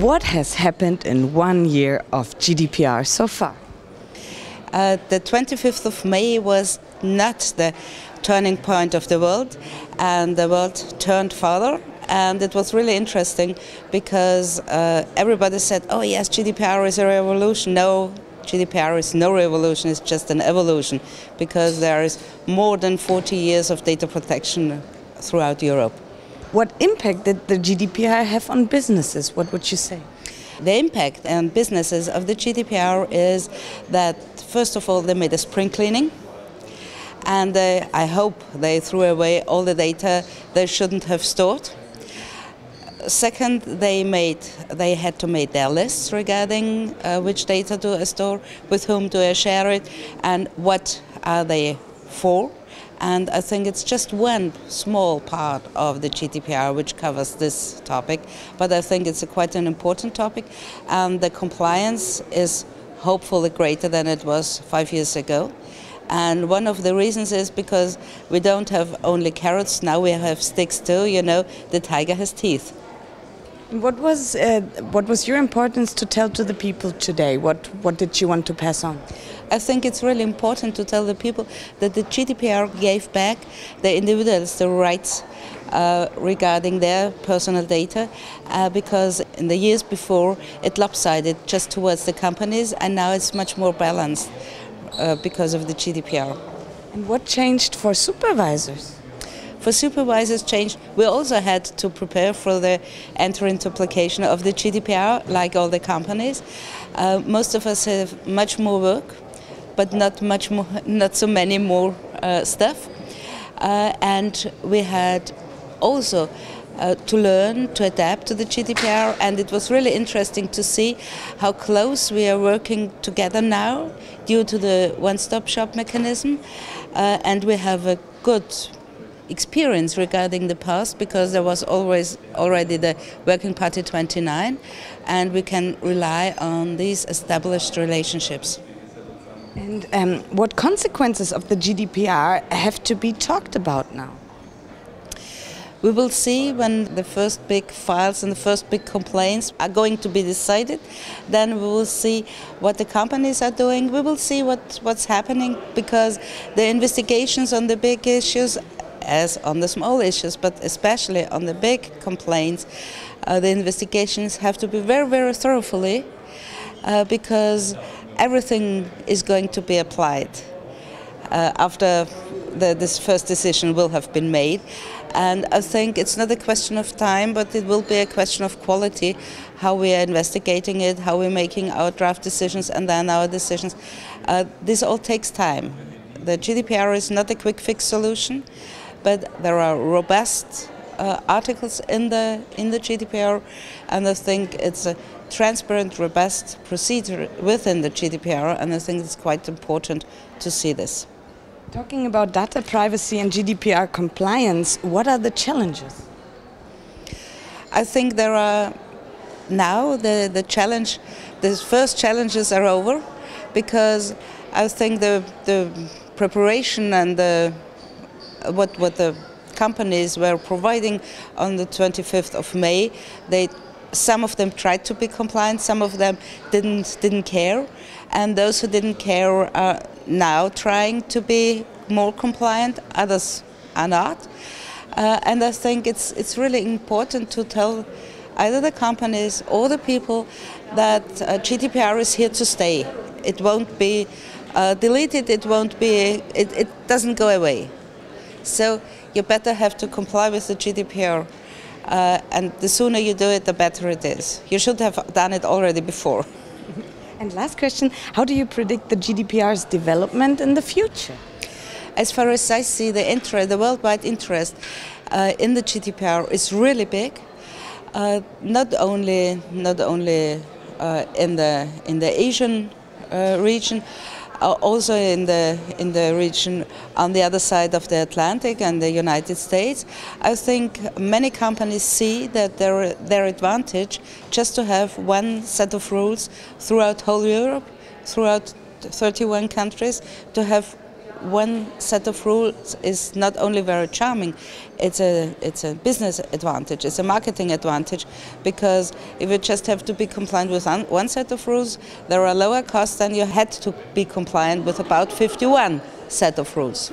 What has happened in 1 year of GDPR so far? The 25th of May was not the turning point of the world, and the world turned further. And it was really interesting because everybody said, oh yes, GDPR is a revolution. No, GDPR is no revolution, it's just an evolution, because there is more than 40 years of data protection throughout Europe. What impact did the GDPR have on businesses? What would you say? The impact on businesses of the GDPR is that, first of all, they made a spring cleaning, and I hope they threw away all the data they shouldn't have stored. Second, they had to make their lists regarding which data do I store, with whom do I share it, and what are they for. And I think it's just one small part of the GDPR which covers this topic, but I think it's quite an important topic, and the compliance is hopefully greater than it was 5 years ago. And one of the reasons is because we don't have only carrots, now we have sticks too. You know, the tiger has teeth. What was your importance to tell to the people today? What did you want to pass on? I think it's really important to tell the people that the GDPR gave back the individuals the rights regarding their personal data, because in the years before it lopsided just towards the companies, and now it's much more balanced because of the GDPR. And what changed for supervisors? For supervisors changed, we also had to prepare for the entry into application of the GDPR, like all the companies. Most of us have much more work, but not so many more stuff. And we had also to learn to adapt to the GDPR, and it was really interesting to see how close we are working together now due to the one-stop shop mechanism. And we have a good experience regarding the past, because there was already the Working Party 29, and we can rely on these established relationships. And what consequences of the GDPR have to be talked about now? We will see when the first big files and the first big complaints are going to be decided. Then we will see what the companies are doing. We will see what's happening, because the investigations on the big issues, as on the small issues, but especially on the big complaints, the investigations have to be very, very thoroughly, because everything is going to be applied after this first decision will have been made. And I think it's not a question of time, but it will be a question of quality, how we are investigating it, how we're making our draft decisions, and then our decisions. This all takes time. The GDPR is not a quick fix solution, but there are robust articles in the GDPR, and I think it's a transparent, robust procedure within the GDPR, and I think it's quite important to see this. Talking about data privacy and GDPR compliance, what are the challenges? I think there are now the first challenges are over, because I think the preparation and what the companies were providing on the 25th of May, some of them tried to be compliant, some of them didn't care, and those who didn't care are now trying to be more compliant, others are not. And I think it's really important to tell either the companies or the people that GDPR is here to stay. It won't be deleted, it doesn't go away. So you better have to comply with the GDPR, and the sooner you do it, the better it is. You should have done it already before. And last question, how do you predict the GDPR's development in the future? As far as I see, the worldwide interest in the GDPR is really big. Not only in the Asian region, also in the region on the other side of the Atlantic and the United States. I think many companies see that their advantage just to have one set of rules throughout whole Europe, throughout 31 countries, to have one set of rules is not only very charming, it's a business advantage, it's a marketing advantage, because if you just have to be compliant with one set of rules, there are lower costs than you had to be compliant with about 51 set of rules.